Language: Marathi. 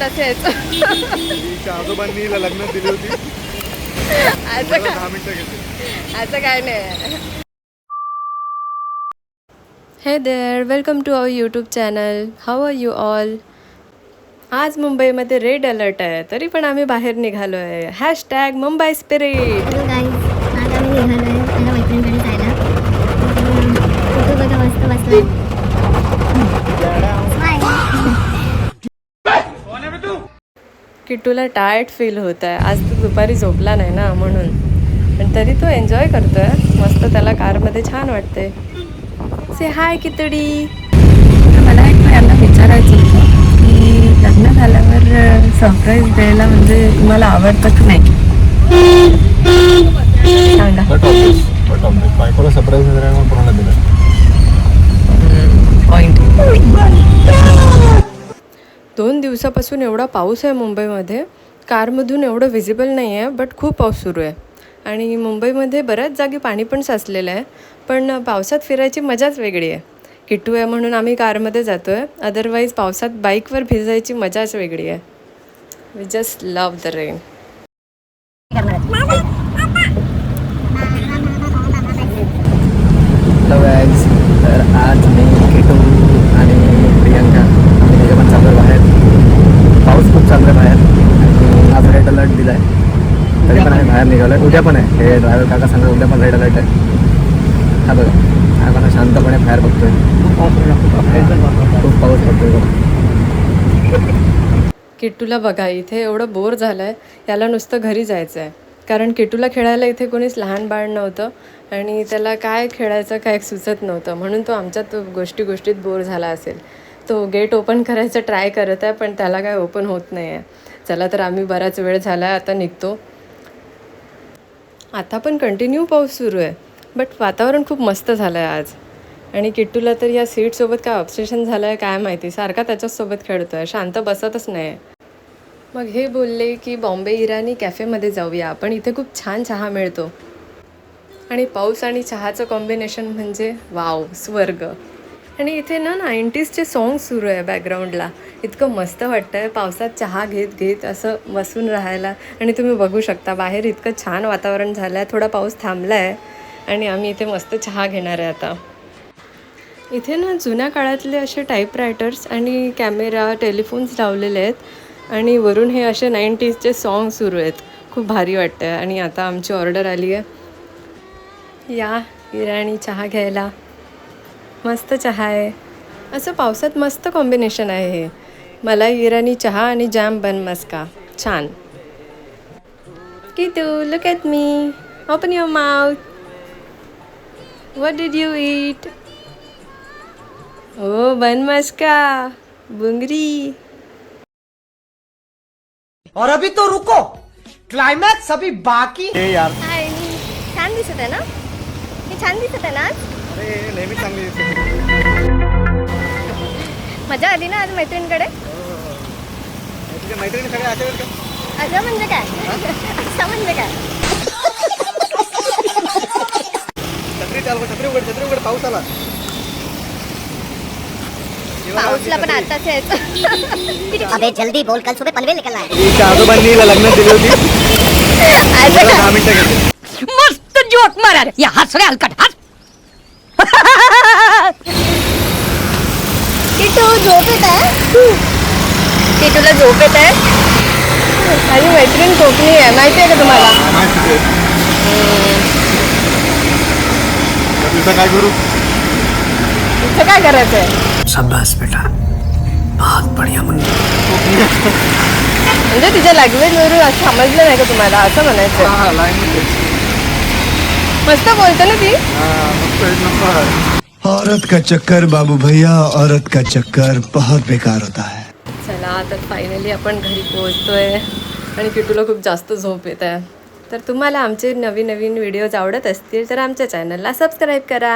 तसेच आजोबांनी लग्न दिली होती. असं काय नाही. Hey there, welcome to our YouTube channel. How are you all? आज मुंबईमध्ये रेड अलर्ट आहे, तरी पण आम्ही बाहेर निघालो आहे. Hashtag Mumbai spirit. Hello guys, आज आम्ही निघालो आहे माझ्या मैत्रिणीकडे जायला. फोटो बघा मस्त बसलाय. किट्टूला टायर्ड फील होत आहे. आज तो दुपारी झोपला नाही ना म्हणून, पण तरी तो एन्जॉय करतोय मस्त. त्याला कारमध्ये छान वाटते. से हाय कितडी. मला एक यांना विचारायचं होतं की लग्न झाल्यावर सरप्राईज द्यायला म्हणजे तुम्हाला आवडतं की नाही सांगा. बायकोला सरप्राईज दिला कोणाला दिलं पॉइंट. 2 दिवसापासून एवढा पाऊस आहे मुंबईमध्ये. कारमधून एवढं व्हिजिबल नाही आहे, बट खूप पाऊस सुरू आहे. आणि मुंबईमध्ये बऱ्याच जागी पाणी पण साचलेलं आहे. पण पावसात फिरायची मजाच वेगळी आहे. किट्टू आहे म्हणून आम्ही कारमध्ये जातो आहे. अदरवाईज पावसात बाईकवर भिजायची मजाच वेगळी आहे. We just love the rain. Hello guys, तर आज मी किटू आणि प्रियंका आम्ही तिथे पण चाललो बाहेर. पाऊस खूप चालू आहे बाहेर आणि आज रेड अलर्ट दिला आहे, तरी पण आम्ही बाहेर निघालो आहे. उद्या पण आहे, हे ड्रायव्हर काका सांगा उद्या पण रेड अलर्ट आहे. हा बघा, हा मला शांतपणे बाहेर बघतोय. खूप पाऊस पडतोय बघा. किट्टूला बघा, इथे एवढं बोर झालं आहे. याला नुसतं घरी जायचं आहे, कारण किट्टूला खेळायला इथे कोणीच लहान बाळ नव्हतं आणि त्याला काय खेळायचं काय सुचत नव्हतं. म्हणून तो आमच्यात गोष्टीत बोर झाला असेल. तो गेट ओपन करायचं ट्राय करत आहे, पण त्याला काय ओपन होत नाही आहे. चला तर आम्ही बराच वेळ झाला आहे, आता निघतो. आता पण कंटिन्यू पाऊस सुरू आहे, बट वातावरण खूप मस्त झालं आहे आज. आणि किट्टूला तर या सीटसोबत काय ऑब्सेशन झालं आहे काय माहिती, सारखा त्याच्यासोबत खेळतो आहे, शांत बसतच नाही. मग हे बोलले की बॉम्बे इराणी कॅफेमध्ये जाऊया आपण, इथे खूप छान चहा मिळतो. आणि पाऊस आणि चहाचं कॉम्बिनेशन म्हणजे वाव, स्वर्ग. आणि इथे ना 90sचे सॉंग्स सुरू आहे बॅकग्राऊंडला. इतकं मस्त वाटतं आहे पावसात चहा घेत असं बसून राहायला. आणि तुम्ही बघू शकता बाहेर इतकं छान वातावरण झालं आहे. थोडा पाऊस थांबला आहे आणि आम्ही इथे मस्त चहा घेणार आहे आता. इथे ना जुन्या काळातले असे टाईपरायटर्स आणि कॅमेरा टेलिफोन्स लावलेले आहेत आणि वरून हे असे 90sचे सॉंग सुरू आहेत. खूप भारी वाटतं आहे. आणि आता आमची ऑर्डर आली आहे. या इराणी चहा घ्यायला. मस्त चहा आहे. असं पावसात मस्त कॉम्बिनेशन आहे हे. मला इराणी चहा आणि जॅम बन मस्का. छान. Kittu, look at me. Open your mouth. What did you eat? Oh bun maska, बुंगरी. और अभी तो रुको, क्लाइमैक्स अभी बाकी. यार हाय, छान दिसत आहे ना? हे छान दिसत आहे ना आज? अरे नेहमी चांगली मजा आली ना आज मैत्रिणीकडे? तुझ्या मैत्रिणी सगळ्या असेल का? असं म्हणजे काय? असं म्हणजे काय? छत्री उघड पाऊस आला. पाऊसला पण आताच यायचं. अबे जल्दी बोल, कल सुबह पनवेल निकलना है. आजोबांनी लग्न दिली होती. 10 मिनिटं घेतली. मस्त जोक मारा रे. या हंस रे हलकट हंस. किटू झोप येत आहे? किटूला झोप येत आहे. माझी मैत्रीण कोकणी आहे, माहिती आहे का तुम्हाला? तुझं काय करू? इथं काय करायचं आहे? शाबाश बेटा, बहुत बढ़िया मुन्ना. म्हणजे तिच्या लँग्वेजवरून असं समजलं नाही का तुम्हाला, असं म्हणायचं? मस्त बोलतो ना ती. औरत का चक्कर बाबू भैया, औरत का चक्कर बहुत बेकार होता है. चला तर फायनली आपण घरी पोहोचतोय आणि किटूला खूप जास्त झोप येत आहे. तर तुम्हाला आमचे नवीन व्हिडिओज आवडत असतील तर आमच्या चॅनलला सबस्क्राईब करा.